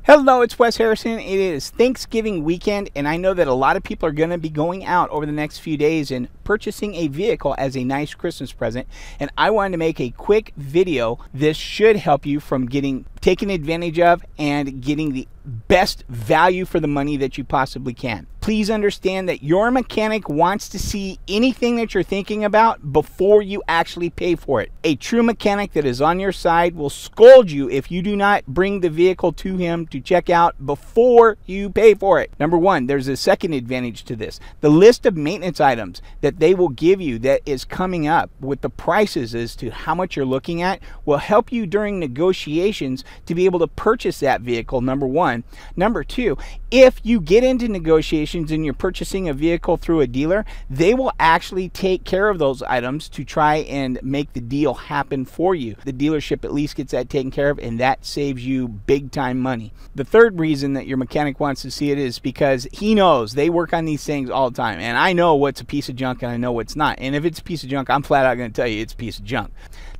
Hello, it's Wes Harrison. It is Thanksgiving weekend, and I know that a lot of people are going to be going out over the next few days and purchasing a vehicle as a nice Christmas present. And I wanted to make a quick video. This should help you from getting taken advantage of and getting the best value for the money that you possibly can. Please understand that your mechanic wants to see anything that you're thinking about before you actually pay for it. A true mechanic that is on your side will scold you if you do not bring the vehicle to him to check out before you pay for it. Number one, there's a second advantage to this. The list of maintenance items that they will give you that is coming up with the prices as to how much you're looking at will help you during negotiations to be able to purchase that vehicle, number one. Number two, if you get into negotiations and you're purchasing a vehicle through a dealer, they will actually take care of those items to try and make the deal happen for you. The dealership at least gets that taken care of, and that saves you big time money. The third reason that your mechanic wants to see it is because he knows they work on these things all the time, and I know what's a piece of junk and I know what's not. And if it's a piece of junk, I'm flat out going to tell you it's a piece of junk.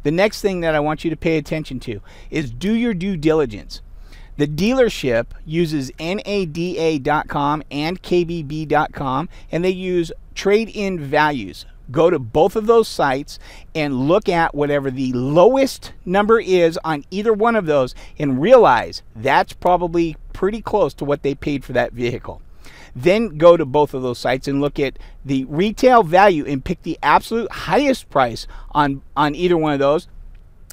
The next thing that I want you to pay attention to is do your due diligence. The dealership uses NADA.com and KBB.com, and they use trade-in values. Go to both of those sites and look at whatever the lowest number is on either one of those and realize that's probably pretty close to what they paid for that vehicle. Then go to both of those sites and look at the retail value and pick the absolute highest price on either one of those.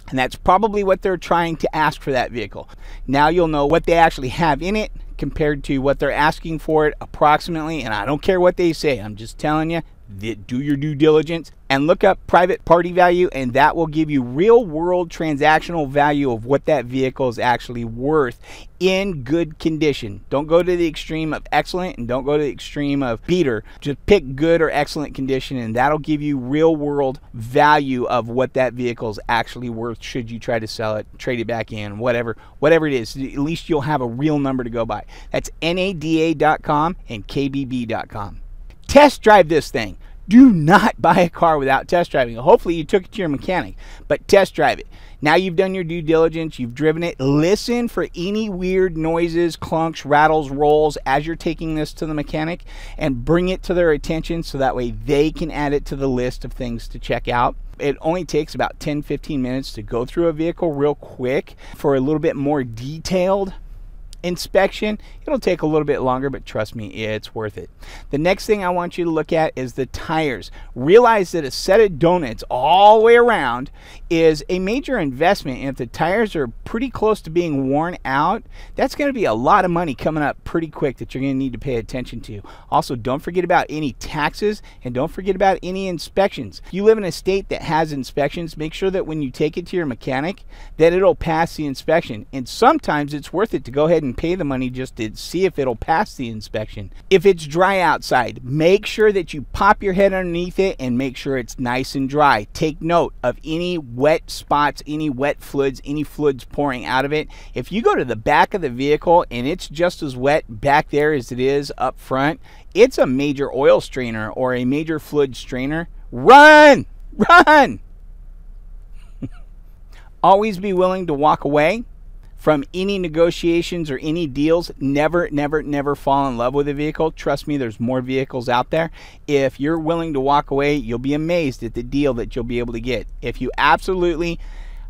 And that's probably what they're trying to ask for that vehicle. Now you'll know what they actually have in it compared to what they're asking for it approximately. And I don't care what they say. I'm just telling you, do your due diligence and look up private party value, and that will give you real world transactional value of what that vehicle is actually worth in good condition. Don't go to the extreme of excellent and don't go to the extreme of beater. Just pick good or excellent condition, and that'll give you real world value of what that vehicle is actually worth should you try to sell it, trade it back in, whatever it is. At least you'll have a real number to go by. That's NADA.com and KBB.com. Test drive this thing. Do not buy a car without test driving. Hopefully you took it to your mechanic, but test drive it. Now you've done your due diligence, you've driven it. Listen for any weird noises, clunks, rattles, rolls as you're taking this to the mechanic, and bring it to their attention so that way they can add it to the list of things to check out. It only takes about 10-15 minutes to go through a vehicle real quick. For a little bit more detailed inspection, it'll take a little bit longer, but trust me, it's worth it. The next thing I want you to look at is the tires. Realize that a set of donuts all the way around is a major investment, and if the tires are pretty close to being worn out, that's going to be a lot of money coming up pretty quick that you're going to need to pay attention to. Also, don't forget about any taxes, and don't forget about any inspections. If you live in a state that has inspections, make sure that when you take it to your mechanic that it'll pass the inspection, and sometimes it's worth it to go ahead and pay the money just to see if it'll pass the inspection. If it's dry outside, make sure that you pop your head underneath it and make sure it's nice and dry. Take note of any wet spots, any wet fluids, any fluids pouring out of it. If you go to the back of the vehicle and it's just as wet back there as it is up front, it's a major oil strainer or a major fluid strainer. Run! Run! Always be willing to walk away from any negotiations or any deals. Never, never, never fall in love with a vehicle. Trust me, there's more vehicles out there. If you're willing to walk away, you'll be amazed at the deal that you'll be able to get. If you absolutely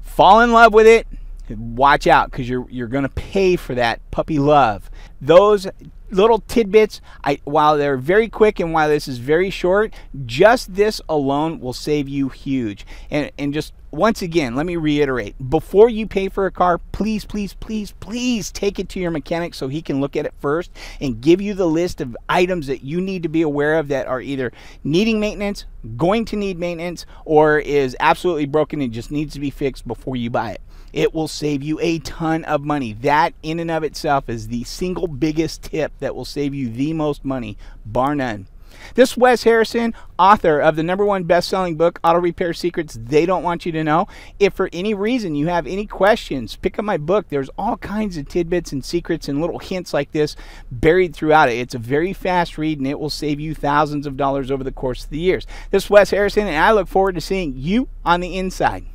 fall in love with it, watch out, because you're going to pay for that puppy love. Those little tidbits, while they're very quick and while this is very short, just this alone will save you huge. And just once again, let me reiterate, before you pay for a car, please, please, please, please take it to your mechanic so he can look at it first and give you the list of items that you need to be aware of that are either needing maintenance, going to need maintenance, or is absolutely broken and just needs to be fixed before you buy it. It will save you a ton of money. That in and of itself is the single biggest tip that will save you the most money, bar none. This is Wes Harrison, author of the #1 best-selling book, Auto Repair Secrets They Don't Want You to Know. If for any reason you have any questions, pick up my book. There's all kinds of tidbits and secrets and little hints like this buried throughout it. It's a very fast read, and it will save you thousands of dollars over the course of the years. This is Wes Harrison, and I look forward to seeing you on the inside.